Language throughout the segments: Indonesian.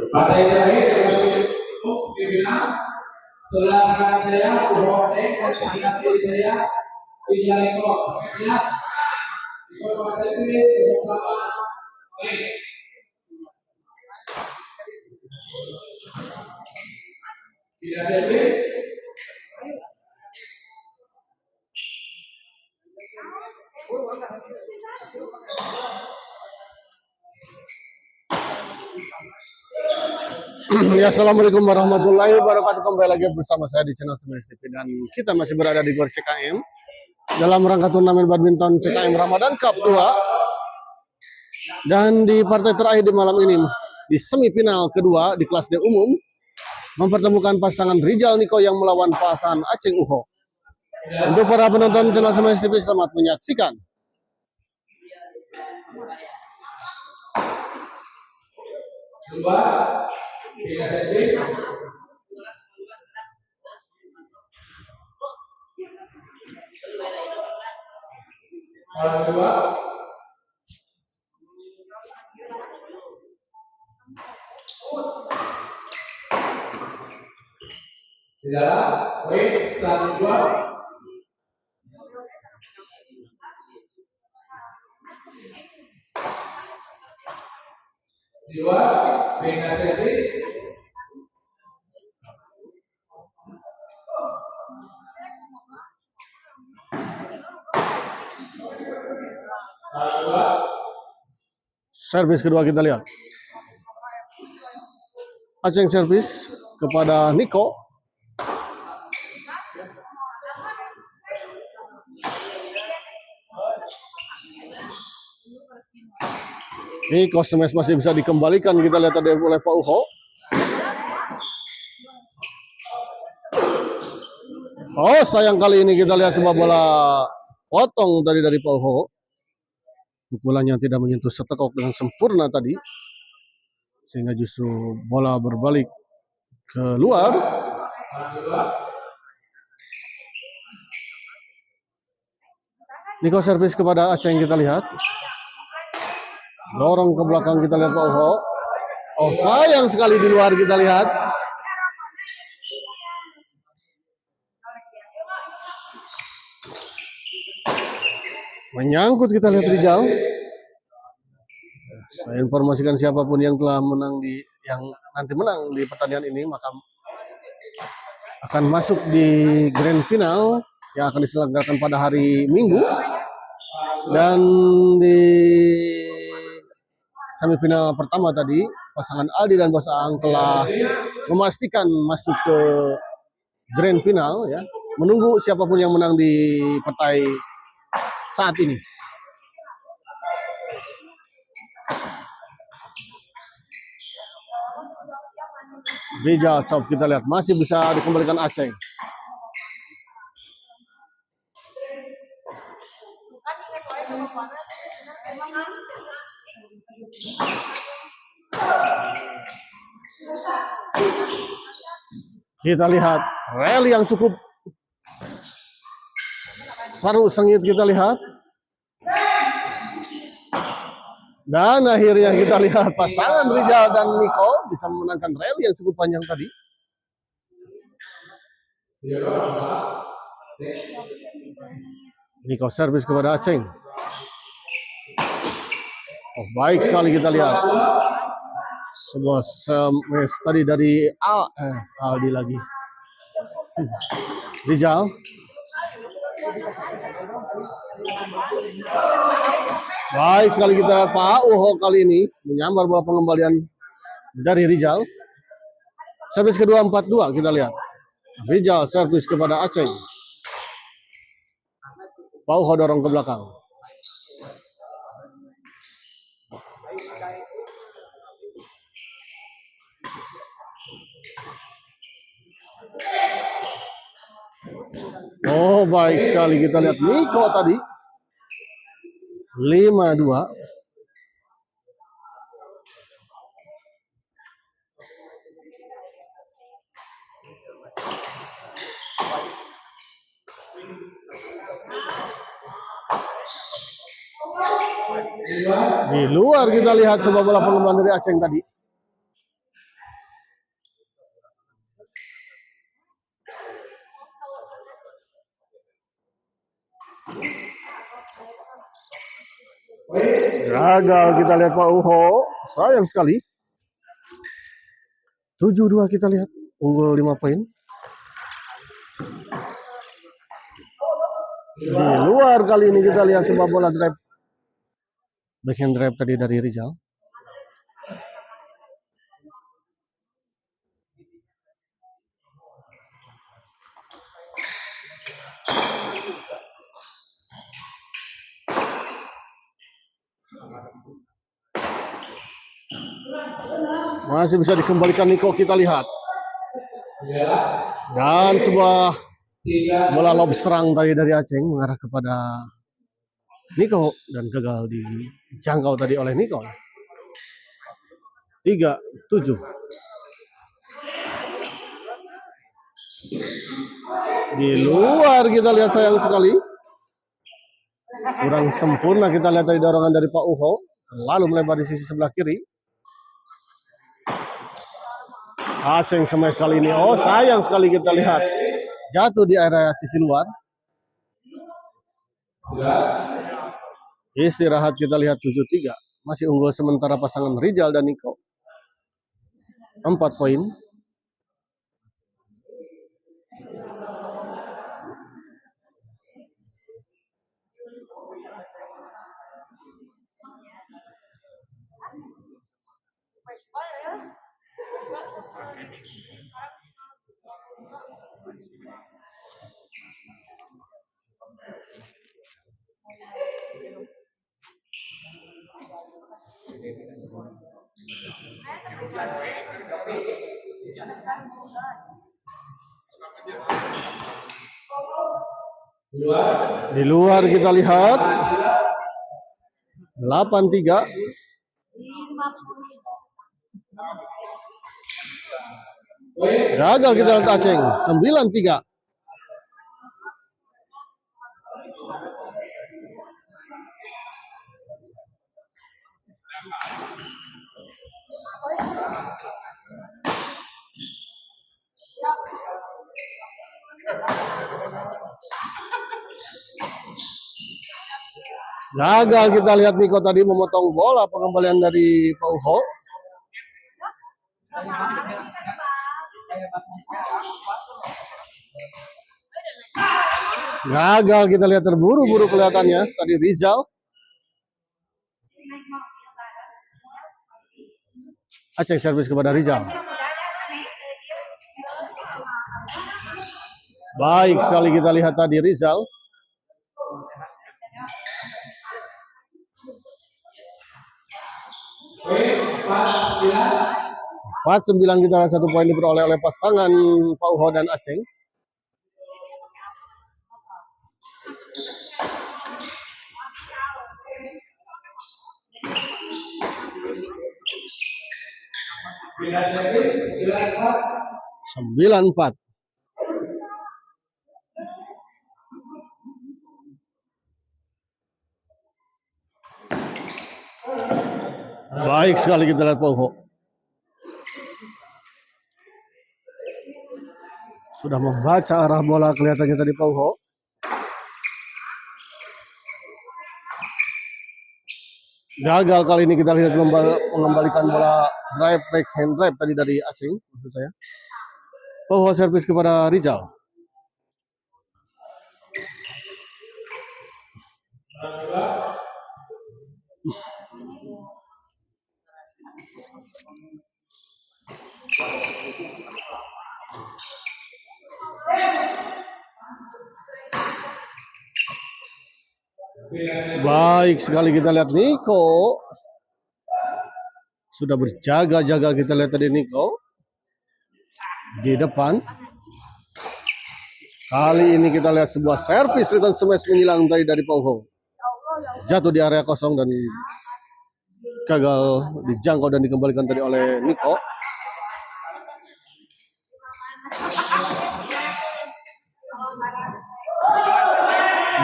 Partai terakhir untuk semifinal sebelah kanan saya Uho Ceng dan sebelah kiri saya Rijal Eko. Lihat, Eko pasal ini bersama. Tidak servis. Ya, assalamualaikum warahmatullahi wabarakatuh. Kembali lagi bersama saya di channel Semenis TV dan kita masih berada di Gor CKM dalam rangka turnamen badminton CKM Ramadan Cup 2. Dan di partai terakhir di malam ini, di semifinal kedua di kelas D umum, mempertemukan pasangan Rijal Niko yang melawan pasangan Aceng Uho. Untuk para penonton channel Semenis TV, selamat menyaksikan. Dua, tiga servis. Kalau kedua, tidak, wait, 1-2. Dua, beda servis. Dua. Servis kedua kita lihat. Aceng servis kepada Niko. Niko smash masih bisa dikembalikan, kita lihat tadi oleh Pak Uho. Oh, sayang kali ini kita lihat sebuah bola potong tadi dari Pak Uho. Pukulannya tidak menyentuh setekok dengan sempurna tadi, sehingga justru bola berbalik keluar. Niko servis kepada Aceng, kita lihat. Dorong ke belakang, kita lihat Pak Uho. Oh, sayang sekali di luar, kita lihat. Menyangkut, kita lihat Rijal. Saya informasikan siapapun yang telah menang yang nanti menang di pertandingan ini, maka akan masuk di grand final yang akan diselenggarakan pada hari Minggu. Dan di semifinal pertama tadi, pasangan Aldi dan Bos Aang telah memastikan masuk ke grand final, ya. Menunggu siapapun yang menang di partai saat ini. Rijal chop, kita lihat masih bisa dikembalikan Aceng. Kita lihat rally yang cukup seru sengit, kita lihat. Dan akhirnya kita lihat pasangan Rijal dan Niko bisa memenangkan rally yang cukup panjang tadi. Niko servis kepada Aceng. Oh, baik sekali, kita lihat. Sebuah smash tadi dari Aldi lagi. Rijal. Baik sekali, kita Pak Uho kali ini menyambar bola pengembalian dari Rijal. Servis kedua 4-2, kita lihat. Rijal servis kepada Aceng. Pak Uho dorong ke belakang. Oh, baik sekali, kita lihat Niko tadi 5-2. Di luar kita lihat sebuah bola pengembalian dari Aceng tadi. Gagal kita lihat Pak Uho. Sayang sekali. 7-2 kita lihat. Unggul 5 poin. Di luar kali ini kita lihat sebuah bola drive. Backhand drive tadi dari Rizal. Masih bisa dikembalikan Niko, kita lihat. Dan sebuah bola lob serang tadi dari Aceng mengarah kepada Niko dan gagal dijangkau tadi oleh Niko. 3-7. Di luar kita lihat, sayang sekali. Kurang sempurna kita lihat dari dorongan dari Pak Uho. Lalu melebar di sisi sebelah kiri. Aceng smash kali ini. Oh, sayang sekali kita lihat. Jatuh di area sisi luar. Istirahat kita lihat 7-3. Masih unggul sementara pasangan Rizal dan Niko. 4 poin. Di luar kita lihat 8-3. Gagal kita lihat Aceng 9-3. Gagal kita lihat Niko tadi memotong bola pengembalian dari Pak Uho. Gagal kita lihat, terburu-buru kelihatannya tadi Rizal. Aceng servis kepada Rizal. Baik sekali kita lihat tadi Rizal. Empat 9 kita lihat, 1 poin diperoleh oleh pasangan Pak Uho dan Aceng. Sembilan 4. Baik sekali kita lihat Pak Uho. Sudah membaca arah bola kelihatannya tadi Pak Uho. Gagal kali ini kita lihat mengembalikan bola drive, backhand drive tadi dari Aceng, maksud saya. Pak Uho servis kepada Rizal. Baik sekali kita lihat Niko. Sudah berjaga-jaga kita lihat tadi Niko. Di depan. Kali ini kita lihat sebuah servis return smash menghilang tadi dari Pak Uho. Jatuh di area kosong dan gagal dijangkau dan dikembalikan tadi oleh Niko.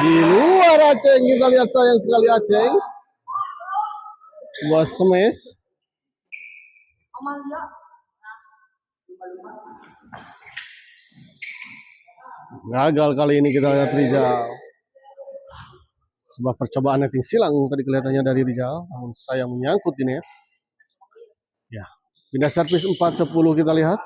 Di luar Aceng kita lihat, sayang sekali Aceng. Sebuah smash. Gagal kali ini kita lihat Rizal. Sebuah percobaan netting silang tadi kelihatannya dari Rizal, namun sayang menyangkut di net. Ya, pindah servis 4-10 kita lihat.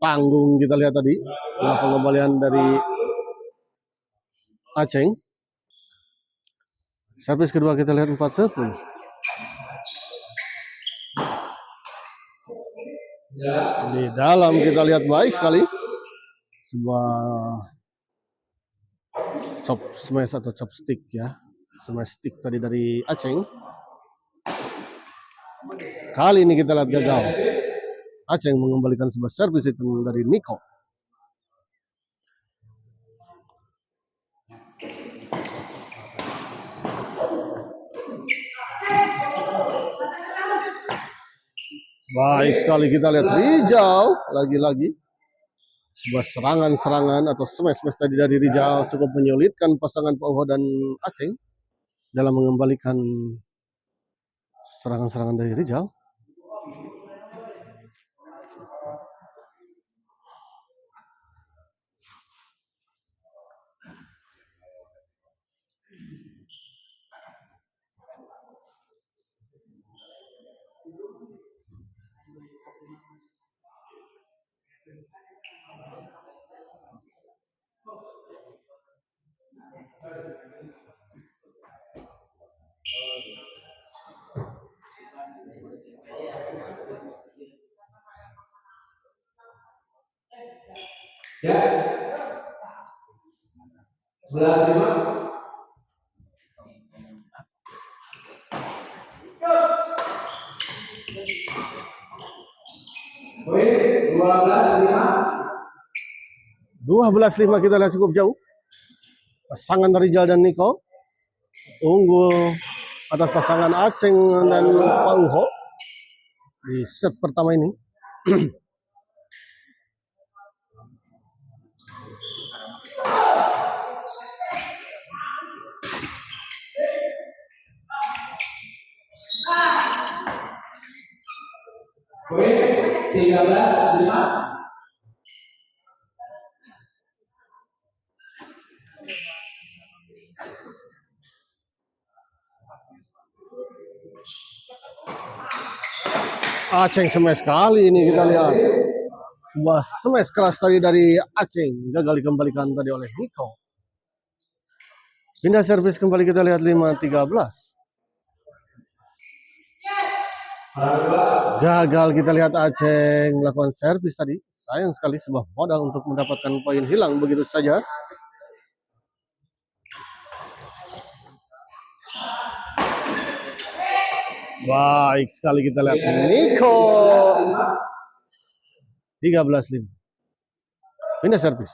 Tanggung kita lihat tadi. Bola pengembalian dari Aceng. Servis kedua kita lihat 4-10. Di dalam kita lihat baik sekali. Sebuah chop smash atau chopstick ya. Smash stick tadi dari Aceng. Kali ini kita lihat gagal. Aceng mengembalikan sebuah servis itu dari Nico. Baik sekali kita lihat Rizal lagi-lagi. Sebuah serangan-serangan atau smash-smash tadi dari Rizal cukup menyulitkan pasangan Pak Uho dan Aceng dalam mengembalikan serangan-serangan dari Rizal. Ya. 11-5. Poin 12-5. 12-5 kita lihat cukup jauh. Pasangan Rizal dan Nico unggul atas pasangan Aceng dan Pak Uho di set pertama ini. Poin 13-5. Aceng smash kali ini kita lihat. Sebuah smash keras tadi dari Aceng gagal dikembalikan tadi oleh Nico. Pindah servis kembali kita lihat 5-13. Gagal kita lihat Aceng melakukan servis tadi. Sayang sekali sebuah modal untuk mendapatkan poin hilang begitu saja. Baik sekali kita lihat Nico. 13-5. Pindah servis.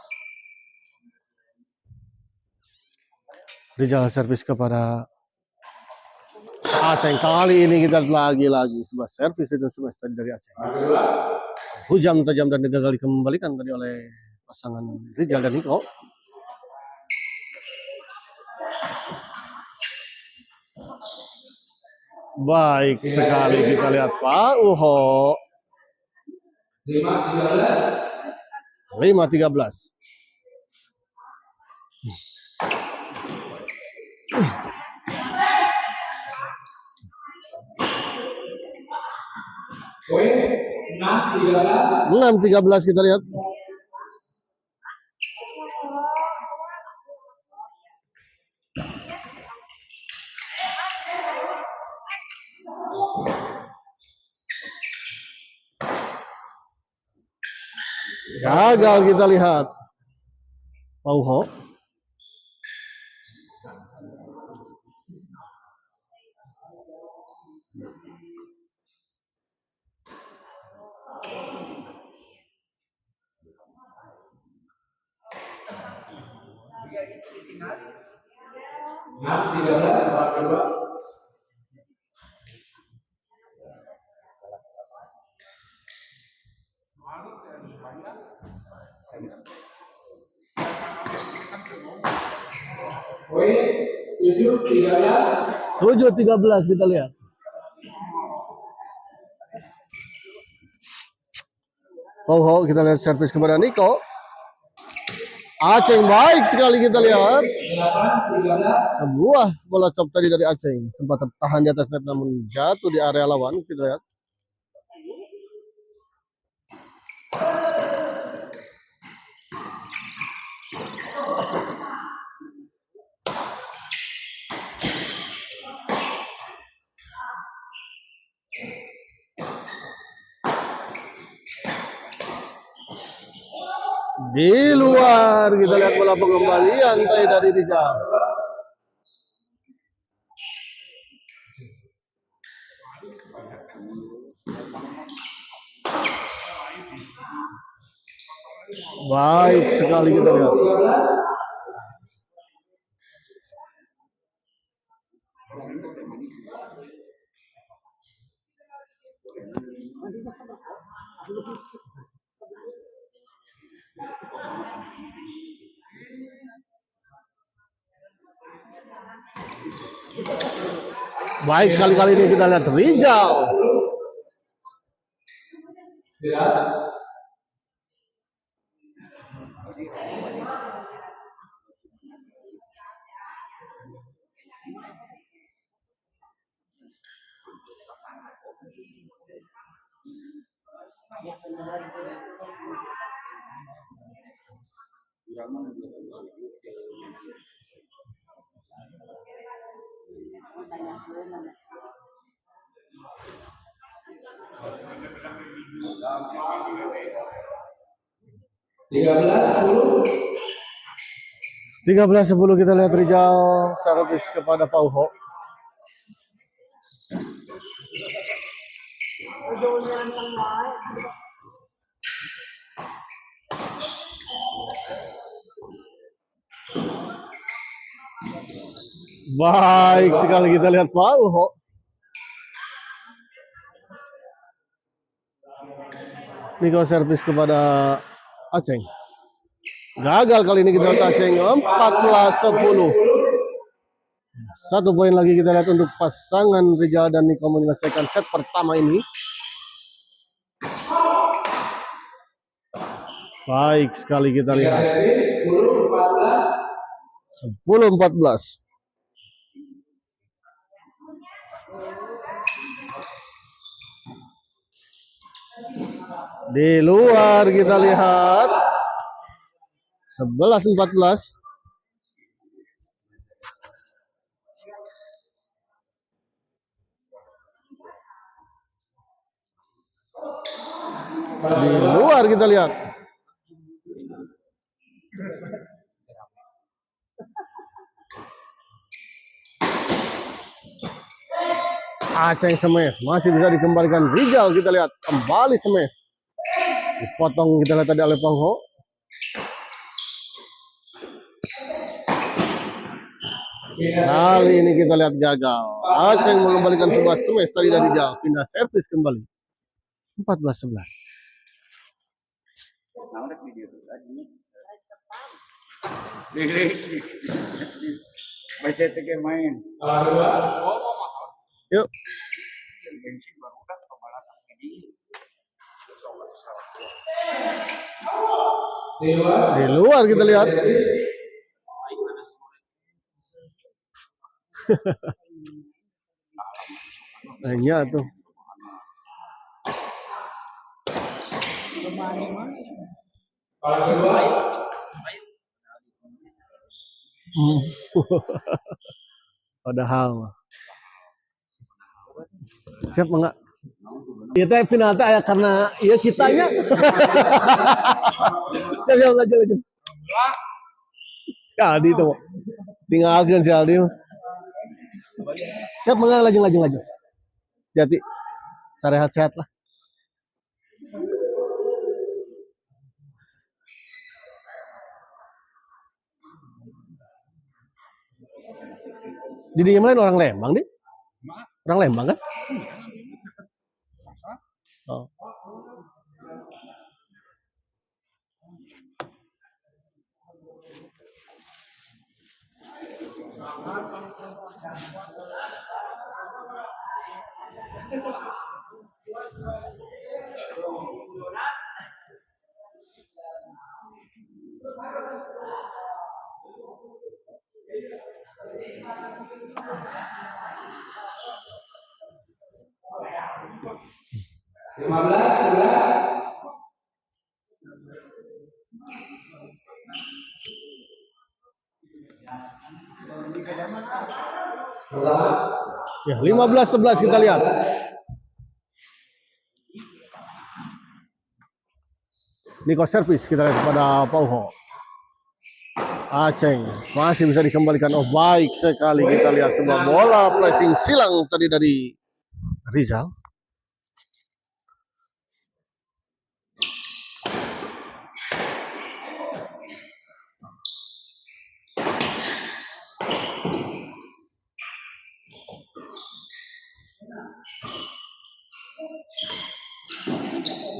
Rizal servis kepada Aceng. Kali ini kita lagi-lagi sebuah servis itu smash tadi dari Aceng. Hujam tajam dan gagal dikembalikan tadi oleh pasangan Rizal dan Nico. Baik sekali kita lihat Pak Uho. 5-13. Poin 6-13. 6-13 kita lihat. Gagal kita lihat Pauho. Poin 7-13. 7-13 kita lihat. Pauho kita lihat servis kepada Nico. Aceng baik sekali kita lihat. 8, 13. Sebuah bola chop tadi dari Aceng. Sempat tertahan di atas net namun jatuh di area lawan. Kita lihat. Di luar kita lihat bola pengembalian tadi dari Rijal. Baik sekali kita lihat. 13. Baik sekali kali ini kita lihat Rijal. Lihat. Tiga belas 10. 13-10 kita lihat Rijal servis kepada Pauho. Baik sekali kita lihat Pauho. Niko servis kepada Aceng. Gagal kali ini kita lihat Aceng 14-10. 1 poin lagi kita lihat untuk pasangan Rijal dan Niko menyelesaikan set pertama ini. Baik sekali kita lihat. 10-14. Di luar kita lihat 11-14. Di luar kita lihat. Aceng smash masih bisa dikembalikan Rijal, kita lihat kembali smash. Dipotong kita lihat tadi oleh Pangho. Kali ini kita lihat gagal. Aceng mengembalikan sebuah smash tadi dari Rijal, pindah servis kembali. 14-11. Baca teke main. Yuk. Di luar kita lihat. Hanya tuh. Padahal siap enggak? Kita final teh aya karena ieu kitanya. Siap lanjut. Si Aldi tuh. Tinggalkeun si Aldi. Siap enggak laju. Jadi sarehat-sehat lah. Jadi yang lain orang Lembang deh. Orang Lembang kan? Oh. 15 sudah. Ya, 15-11 kita lihat. Niko servis kita lihat kepada Pauho. Aceng masih bisa dikembalikan. Oh, baik sekali kita lihat sebuah bola flashing silang tadi dari Rizal.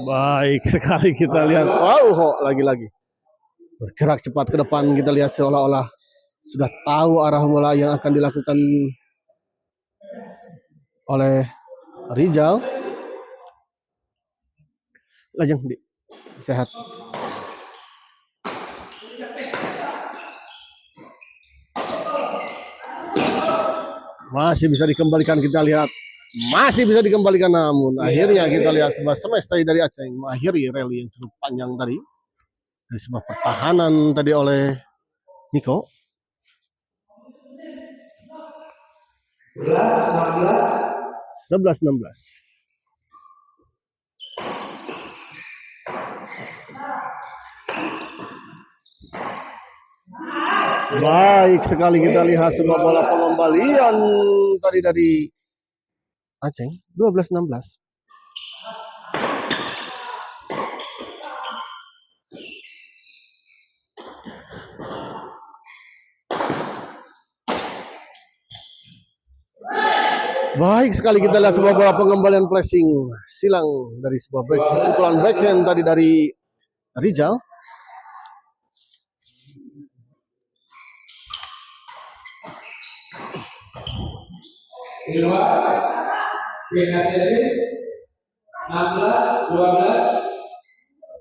Baik sekali kita lihat. Pauho lagi-lagi bergerak cepat ke depan. Kita lihat seolah-olah sudah tahu arah bola yang akan dilakukan oleh Rizal. Lajeng di sehat. Masih bisa dikembalikan, kita lihat. Masih bisa dikembalikan, namun akhirnya kita lihat sebuah smash tadi dari Aceh mengakhiri rally yang cukup panjang tadi. Dari sebuah pertahanan tadi oleh Niko. 11-16. Baik sekali kita lihat sebuah bola pengembalian tadi dari Aceh. 12-16. Baik sekali kita lihat sebuah bola pengembalian flashing silang dari sebuah pukulan backhand tadi dari Rizal.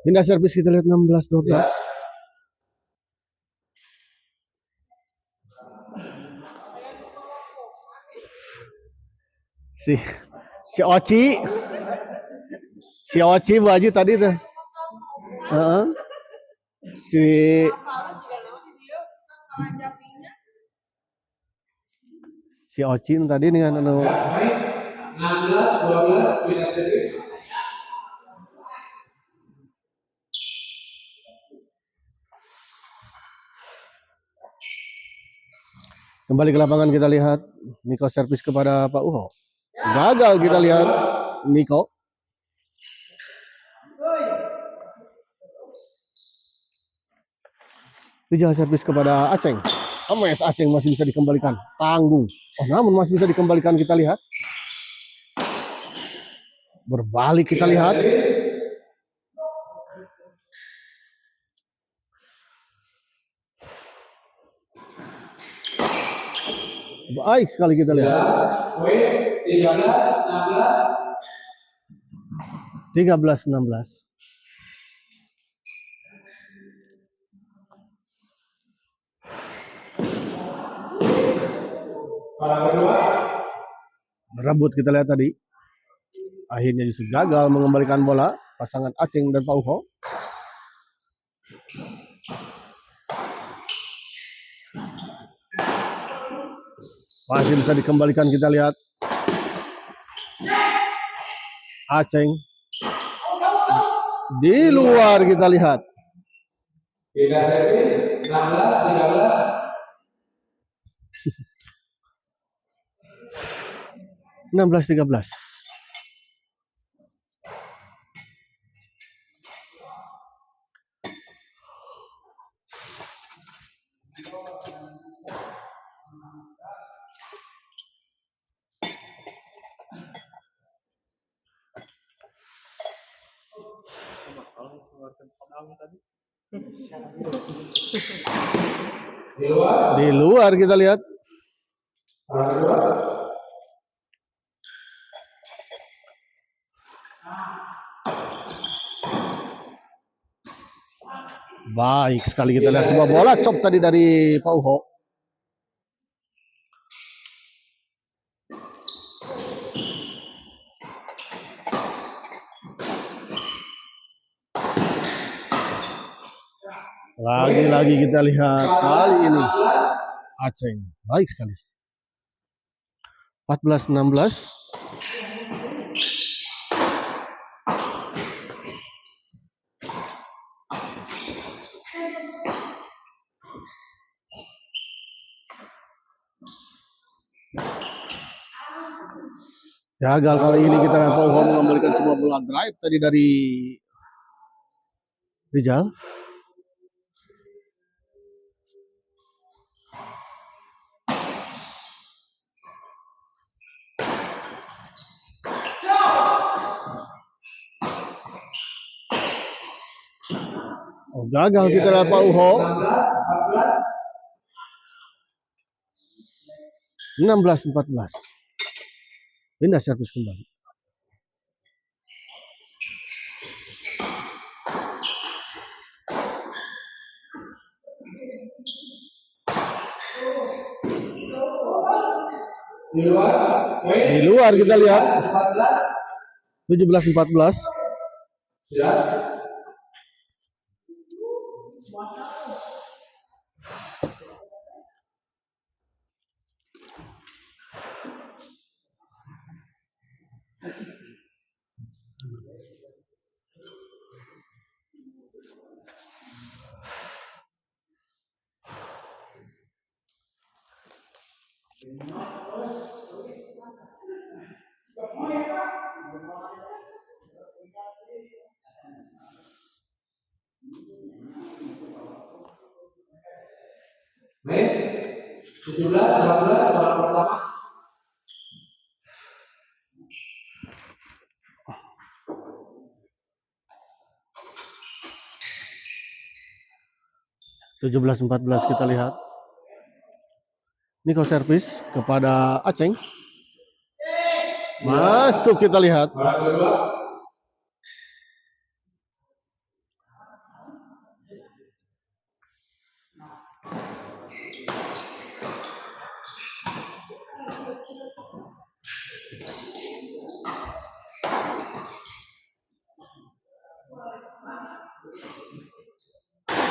Pindah servis kita lihat 16-12. Si Oci Bu Haji tadi tuh. Si Ocin tadi dengan 16-12 pindah servis. Kembali ke lapangan kita lihat Niko servis kepada Pak Uho. Gagal kita lihat Niko. Rizal servis kepada Aceng. Emes Aceng masih bisa dikembalikan. Tanggung. Oh, namun masih bisa dikembalikan kita lihat. Berbalik kita lihat. Baik sekali kita lihat. 13-16. Berebut kita lihat tadi. Akhirnya justru gagal mengembalikan bola pasangan Aceng dan Pauho. Masih bisa dikembalikan kita lihat. Aceng di luar kita lihat. Pindah servis 16-13. 16-13. Di luar kita lihat. Baik sekali kita lihat sebuah bola chop tadi dari Pauho. Lagi-lagi kita lihat kali ini Aceng baik sekali. 14-16. Gagal kali ini kita lihat Pauho mengembalikan sebuah bola drive tadi dari Rizal. Oh, gagal kita lihat Pauho. 16-14. Pindah servis kembali. Di luar kita lihat 17-14. Baik, 17-18 babak pertama. Belas 14 kita lihat. Niko servis kepada Aceng. Masuk kita lihat.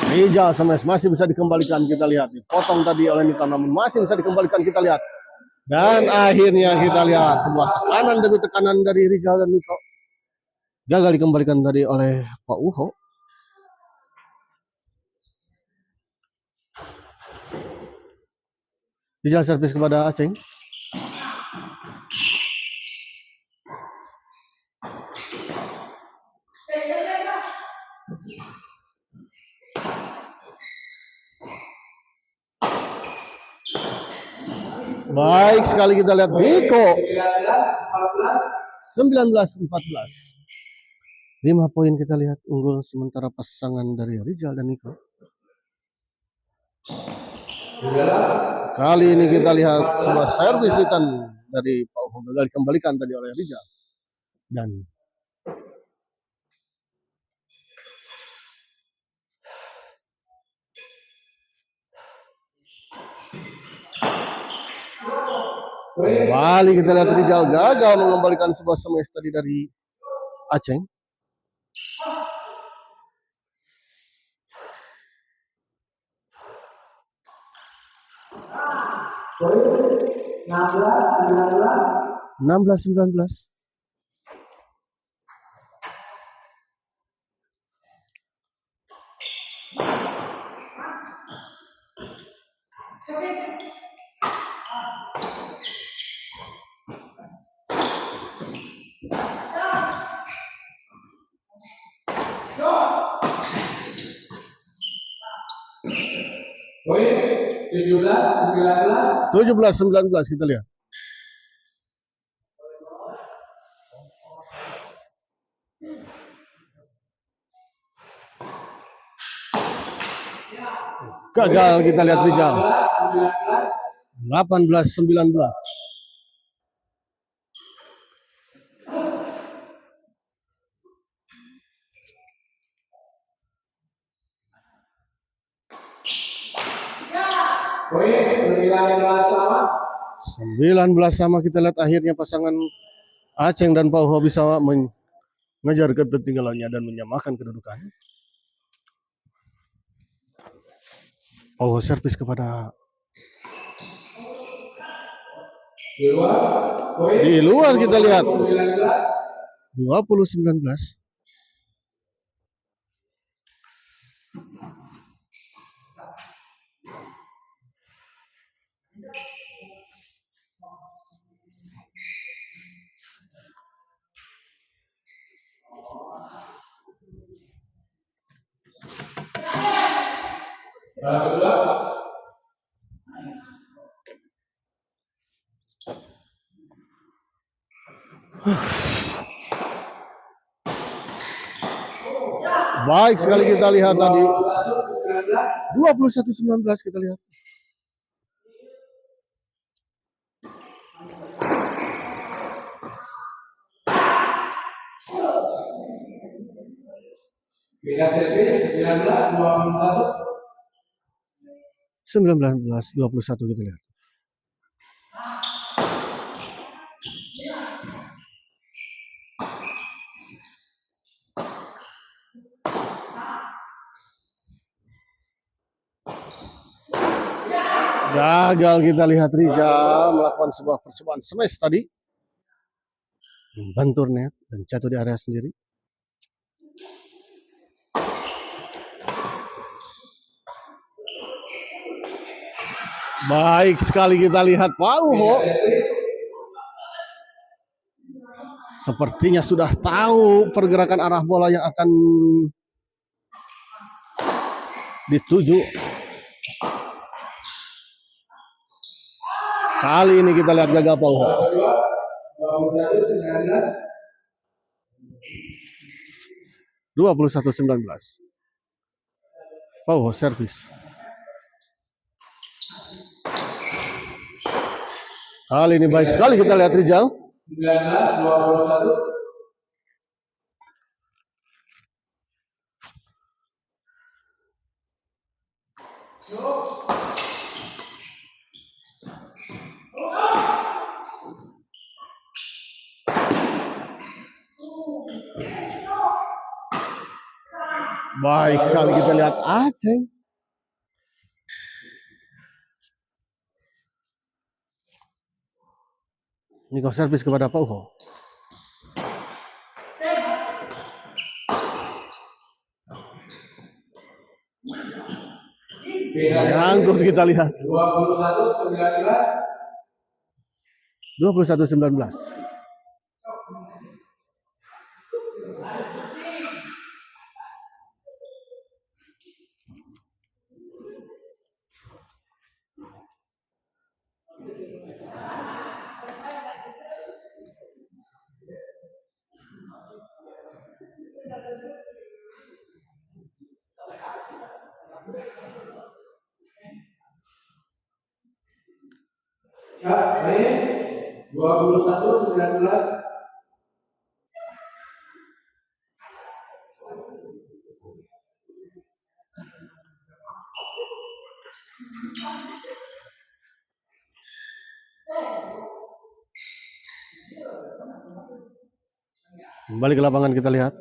Rizal Semes masih bisa dikembalikan, kita lihat dipotong tadi oleh Niko, namun masih bisa dikembalikan, kita lihat. Dan akhirnya kita lihat sebuah tekanan dari Rizal dan Niko. Gagal dikembalikan tadi oleh Pauho. Rizal servis kepada Aceng. Baik sekali kita lihat Niko. 19-14. 5 poin kita lihat unggul sementara pasangan dari Rizal dan Niko. Kali ini kita lihat sebuah servis return dari Pauho gagal dikembalikan tadi oleh Rizal. Dan kembali kita lihat Rizal gagal mengembalikan sebuah smash tadi dari Aceng. Poin 16-19. Poin 17-19. 17-19 kita lihat. Gagal kita lihat Rizal. 18-19. Poin 19 sama. 19 sama kita lihat akhirnya pasangan Aceng dan Pauho bisa mengejar ketertinggalannya dan menyamakan kedudukan. Oh, servis kepada Di luar, poin. di luar kita lihat 19. 20-19. Bola kedua. Baik sekali kita lihat tadi 21-19. 21-19 kita lihat. Beda servis 19-21. 19-21 kita lihat. Gagal kita lihat Riza melakukan sebuah percobaan smash tadi. Membentur net dan jatuh di area sendiri. Baik sekali kita lihat Pauho. Sepertinya sudah tahu pergerakan arah bola yang akan dituju. Kali ini kita lihat gagal Pauho. 21-19. Pauho servis. Kali ini baik sekali kita lihat Rizal. 19-21. Baik sekali kita lihat Aceh. Niko servis kepada Pauho. Nyangkut kita lihat. 21-19. Ya, baik. 21-19. Kembali ke lapangan kita lihat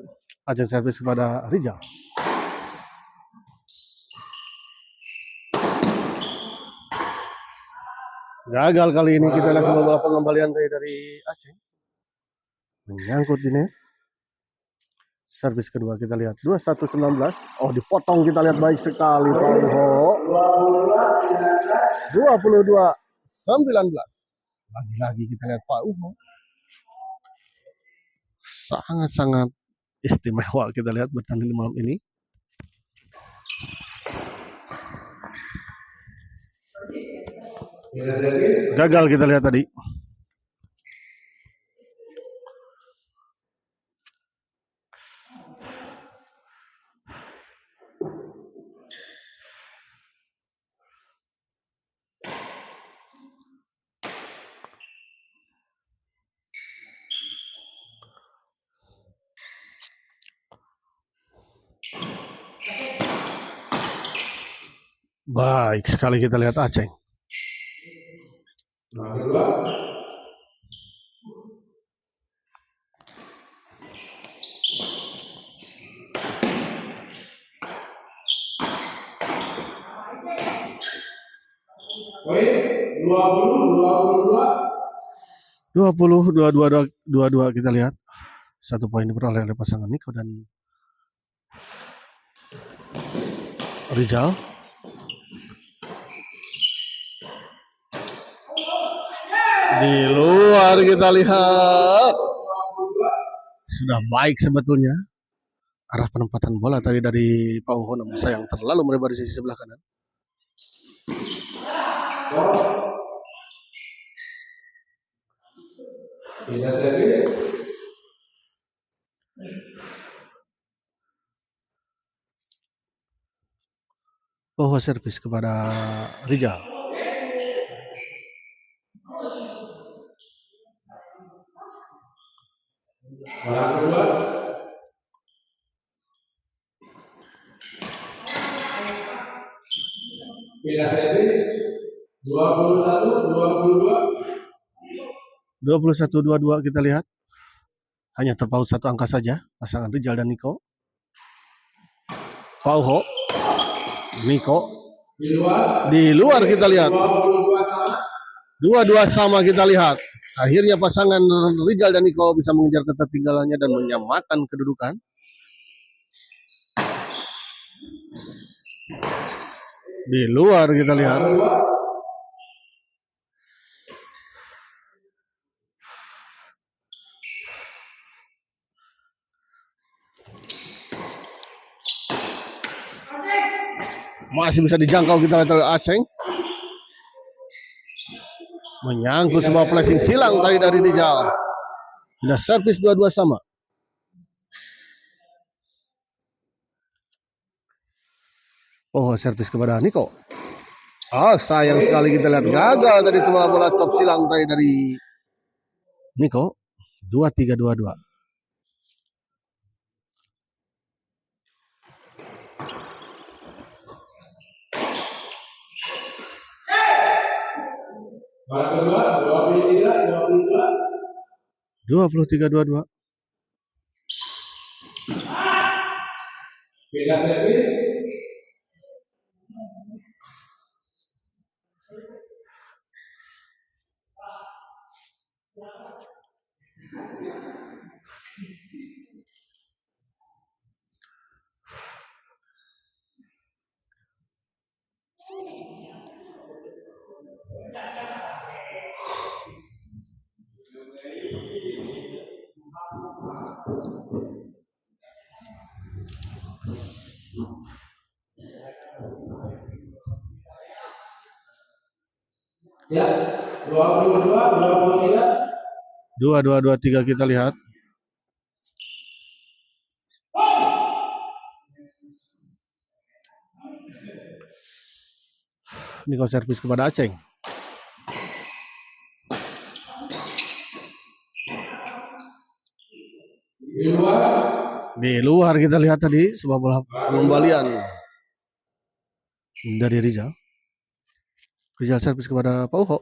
Aceh servis kepada Rizal. Gagal kali ini kita lihat sebuah bola pengembalian dari Aceh. Menyangkut ini. Servis kedua kita lihat 21-19. Oh, dipotong kita lihat baik sekali Pauho. 22-19. Lagi-lagi kita lihat Pauho. Sangat-sangat istimewa kita lihat bertanding di malam ini. Gagal kita lihat tadi. Baik sekali kita lihat Aceh. Poin 20-22. 22 kita lihat. 1 poin diperoleh oleh pasangan Niko dan Rizal. Di luar kita lihat. Sudah baik sebetulnya arah penempatan bola tadi dari Pak Uho, namun sayang terlalu melebar di sisi sebelah kanan. Tidak servis. Pak Uho servis kepada Rizal. Bola kedua. Tidak servis. 21-22. 21-22 kita lihat. Hanya terpaut 1 angka saja pasangan Rizal dan Niko. Pak Uho, Niko di luar kita lihat. 22 sama kita lihat. Akhirnya pasangan Rizal dan Niko bisa mengejar ketertinggalannya dan menyamakan kedudukan. Di luar kita lihat. Masih bisa dijangkau kita lihat oleh Aceng. Menyangkut sebuah flashing silang tadi dari Rizal. Sudah servis 22 sama. Oh, servis kepada Niko. Sayang sekali kita lihat gagal tadi sebuah bola chop silang tadi dari Niko. 23-22. Bola kedua 23-22. 23-22. Beda servis. Ya, 22-23. 22-23 kita lihat. Niko servis kepada Aceng. Di luar kita lihat tadi sebuah bola pengembalian dari Rizal. Rizal servis kepada Pak Uho.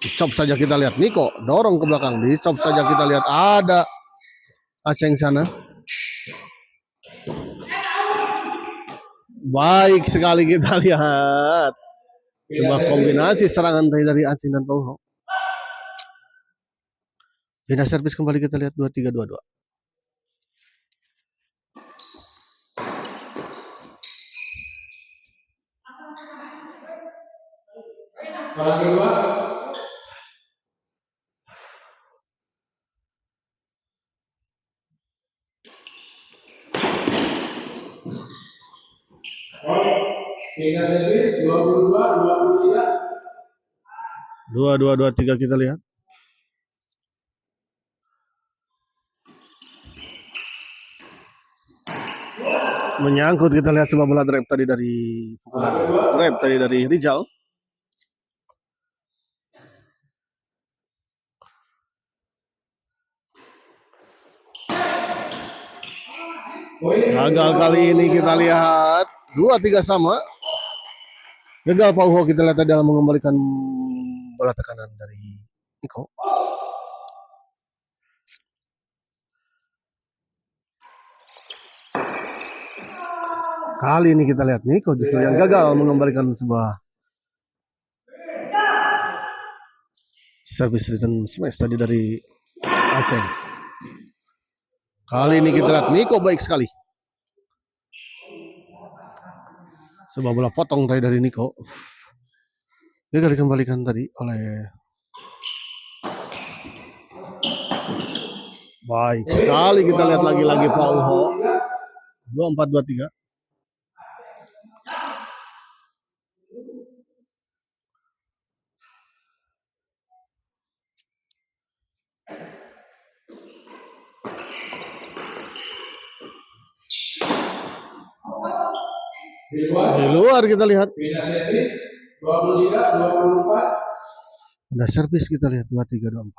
Dicop saja kita lihat Niko dorong ke belakang. Dicop saja kita lihat ada Aceng sana. Baik sekali kita lihat sebuah kombinasi serangan dari Aceng dan Pak Uho. Pindah servis kembali kita lihat 23-22. Bola kedua. Pindah servis 22-23. 22-23 kita lihat. Menyangkut kita lihat sebuah bola drive tadi dari pukulan drive tadi dari Rizal. Gagal kali ini kita lihat 2-3 sama. Gagal Pak Uho kita lihat dalam mengembalikan bola tekanan dari Niko. Kali ini kita lihat Niko justru yang gagal mengembalikan sebuah service return smash tadi dari Aceh. Kali ini kita lihat Niko baik sekali. Sebuah bola potong tadi dari Niko. Dia dikembalikan tadi oleh baik sekali kita lihat lagi-lagi Pauho. 24-23. Di luar kita lihat. Ada servis kita lihat 23-24.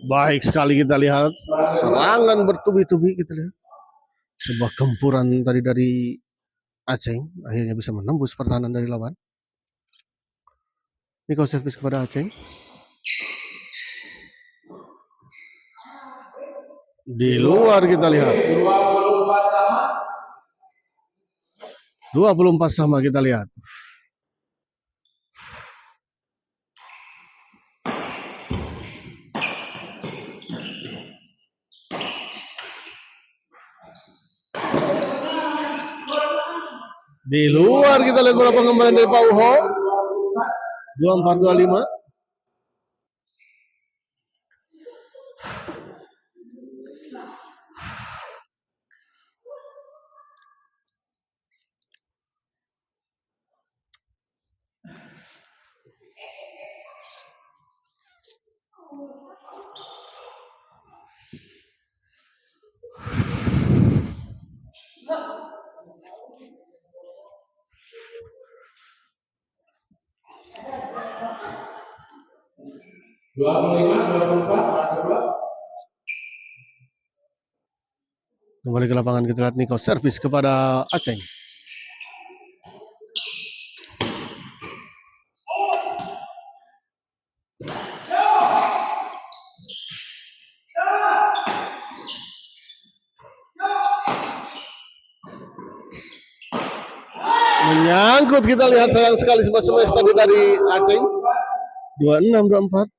Baik sekali kita lihat serangan bertubi-tubi kita lihat. Sebuah gempuran tadi dari Aceh akhirnya bisa menembus pertahanan dari lawan. Niko servis kepada Aceh. Di luar kita lihat. 24 sama kita lihat. Di luar kita lihat bola pengembalian dari Pauho. 24-25. Kembali ke lapangan kita lihat Niko servis kepada Aceh. Menyangkut kita lihat sayang sekali sebuah smash tadi dari Aceh. 26-24.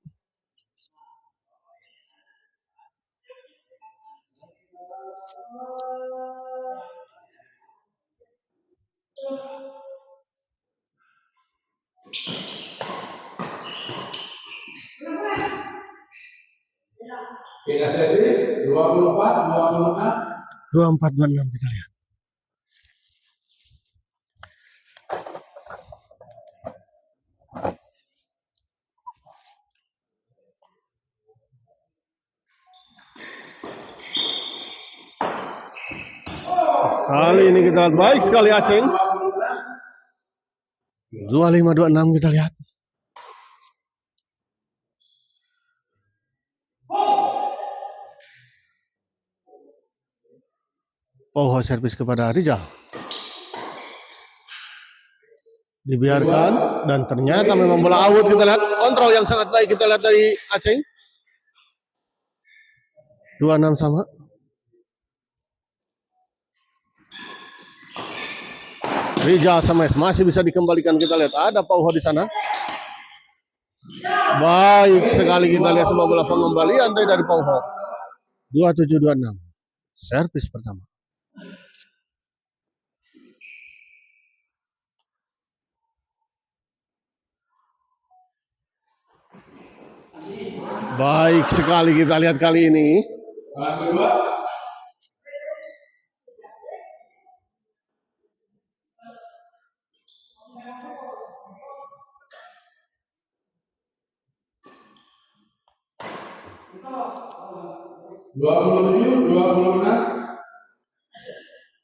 Kita servis 24-26 kita lihat. Kali ini kita lihat baik sekali Aceh. 25-26 kita lihat. Pauho servis kepada Rizal. Dibiarkan dan ternyata memang bola out kita lihat. Kontrol yang sangat baik kita lihat dari Aceh. 26 sama. Rizal smash masih bisa dikembalikan kita lihat. Ada Pauho di sana. Baik sekali kita lihat sebuah bola pengembalian dari Pauho. 27-26. Servis pertama. Baik sekali kita lihat kali ini.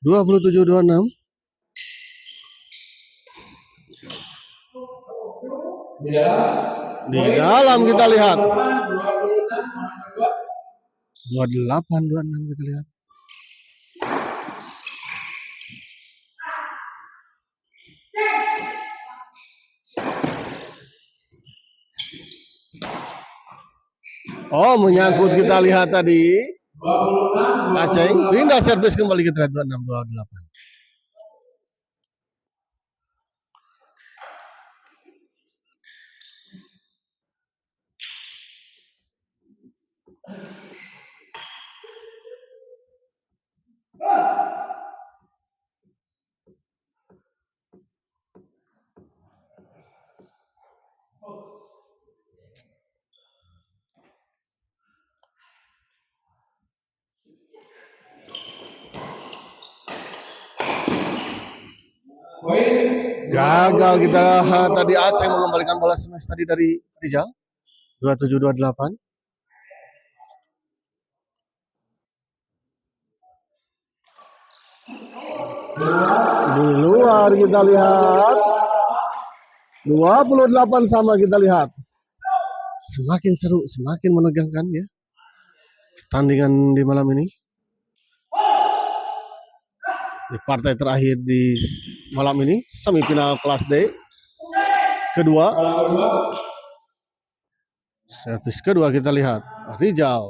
Dua puluh tujuh 26. Di dalam kita lihat. 28-26 kita lihat. Oh, menyangkut kita lihat tadi. 26, Aceh pindah servis kembali ke 26-28. poin Gagal kita tadi Aceh mengembalikan bola smash tadi dari Rizal. 27-28. Di luar kita lihat 28 sama kita lihat. Semakin seru, semakin menegangkan ya pertandingan di malam ini. Di partai terakhir di malam ini, semifinal kelas D. Kedua. Servis kedua kita lihat. Rizal.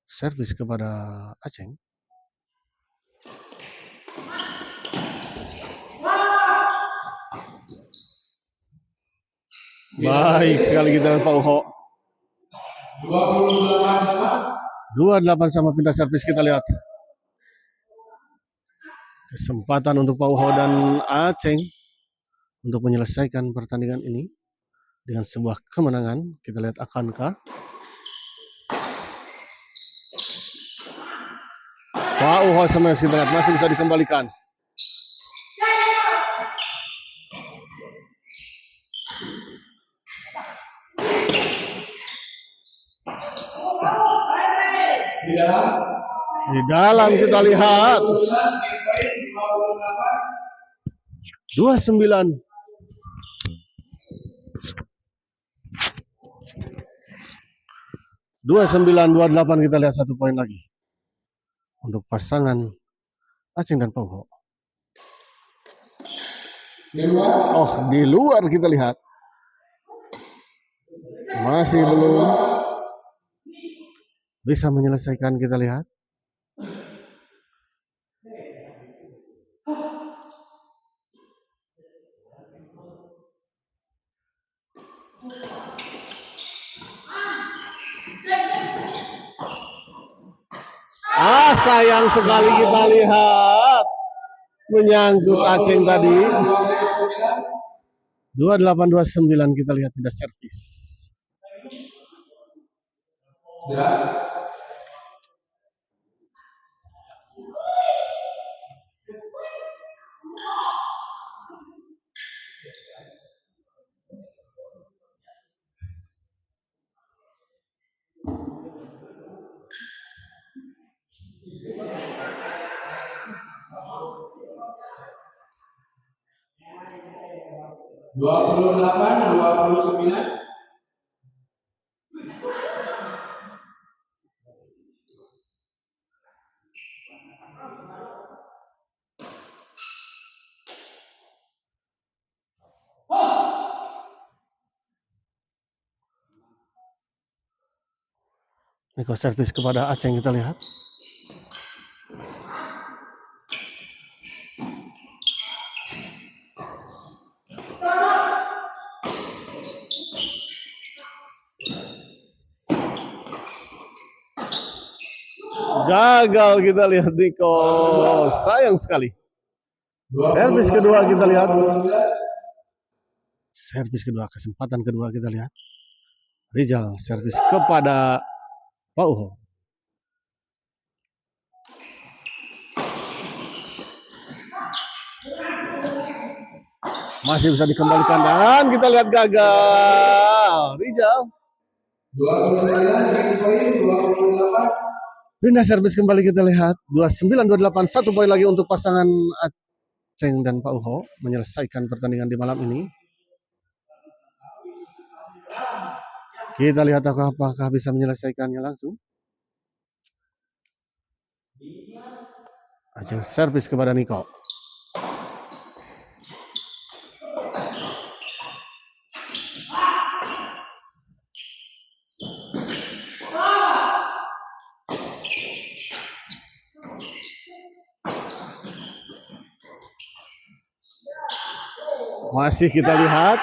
Servis kepada Aceh. Baik sekali kita Pak Uho. 28 sama pindah servis kita lihat. Kesempatan untuk Pak Uho dan Aceh untuk menyelesaikan pertandingan ini dengan sebuah kemenangan. Kita lihat akankah Pak Uho sama kita lihat masih bisa dikembalikan. Di dalam kita lihat 29. Dua 28 kita lihat 1 poin lagi untuk pasangan Aceh dan Pauho. Oh, di luar kita lihat masih belum bisa menyelesaikan kita lihat. Sayang sekali kita lihat menyangkut Aceh tadi. 28-29 kita lihat tidak servis. Dua puluh 29. Niko servis kepada Aceh yang kita lihat. Gagal kita lihat Niko. Sayang sekali. Servis kedua kita lihat. Servis kedua, kesempatan kedua kita lihat. Rizal servis kepada Pauho. Masih bisa dikembalikan dan kita lihat gagal. Rizal. 29. Pindah servis kembali kita lihat. 29-28, 1 poin lagi untuk pasangan Aceh dan Pauho menyelesaikan pertandingan di malam ini. Kita lihat apakah bisa menyelesaikannya langsung. Aceh servis kepada Niko. Masih kita lihat.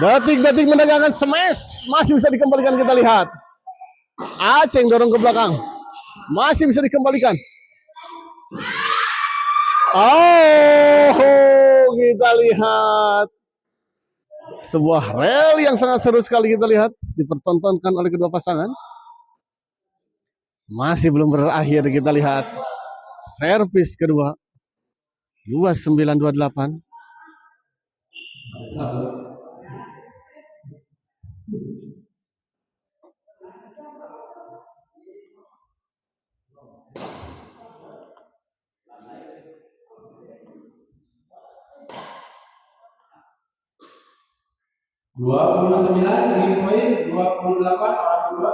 Detik-detik menegakkan smash. Masih bisa dikembalikan, kita lihat. Aceng dorong ke belakang. Masih bisa dikembalikan. Oh, kita lihat. Sebuah rally yang sangat seru sekali kita lihat. Dipertontonkan oleh kedua pasangan. Masih belum berakhir, kita lihat. Servis kedua. 29-28. Dua puluh sembilan lagi poin 28 orang kedua.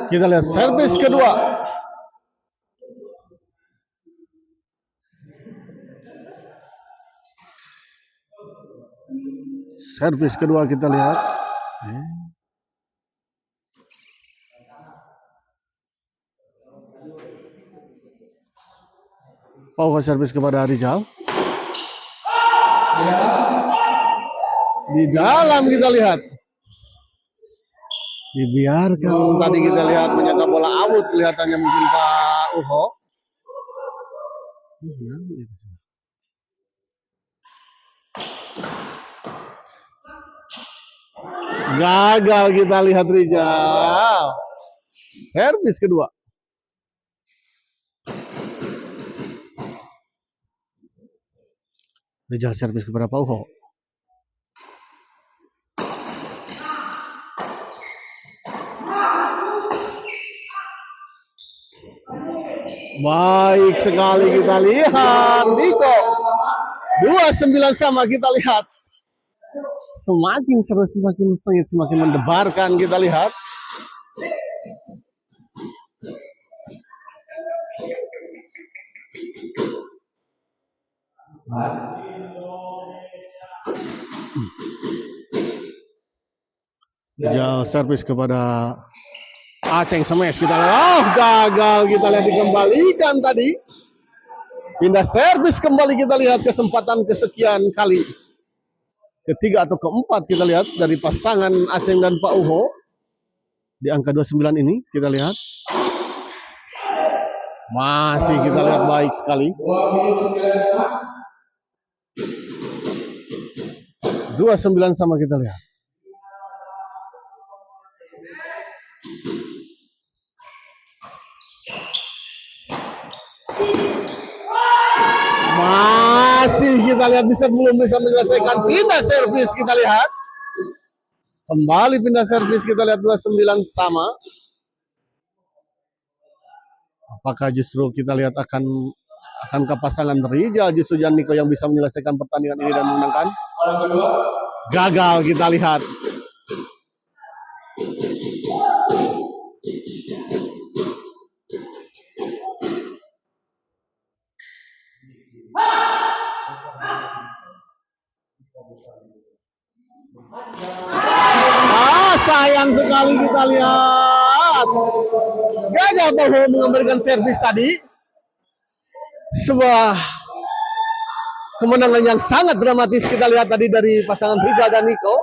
Kita lihat servis kedua. Servis kedua kita lihat. Power servis kepada Rizal. Di dalam kita lihat. Dibiarkan tadi kita lihat menyangka bola out kelihatannya mungkin Pak Uho. Gagal kita lihat Rizal. Servis kedua. Rizal servis kepada Pak Uho. Baik sekali kita lihat Niko. 29 sama kita lihat. Semakin seru, semakin sengit, semakin mendebarkan kita lihat. Rizal servis kepada Aceng smash kita lihat. Oh, gagal kita lihat dikembalikan tadi. Pindah servis kembali kita lihat kesempatan kesekian kali. Ketiga atau keempat kita lihat dari pasangan Aceng dan Pak Uho. Di angka 29 ini kita lihat. Masih kita lihat baik sekali. 29 sama kita lihat. Masih kita lihat belum bisa menyelesaikan pindah servis kita lihat. Kembali pindah servis kita lihat 29 sama. Apakah justru kita lihat akan ke pasangan Rizal justru Janiko yang bisa menyelesaikan pertandingan ini dan memenangkan? Gagal kita lihat. Sayang sekali kita lihat. Gagal Pak Uho memberikan servis tadi. Sebuah kemenangan yang sangat dramatis kita lihat tadi dari pasangan Rizal dan Niko.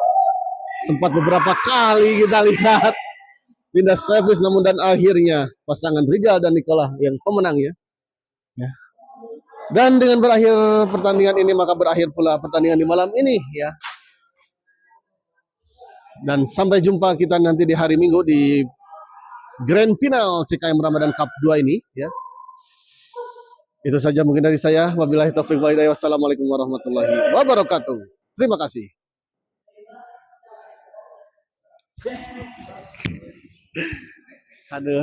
Sempat beberapa kali kita lihat pindah servis, namun dan akhirnya pasangan Rizal dan Niko lah yang pemenang ya. Dan dengan berakhir pertandingan ini maka berakhir pula pertandingan di malam ini ya. Dan sampai jumpa kita nanti di hari Minggu di Grand Final CKM Ramadan Cup 2 ini ya. Itu saja mungkin dari saya. Wabillahi taufiq wal hidayah. Wassalamualaikum warahmatullahi wabarakatuh. Terima kasih. Aduh.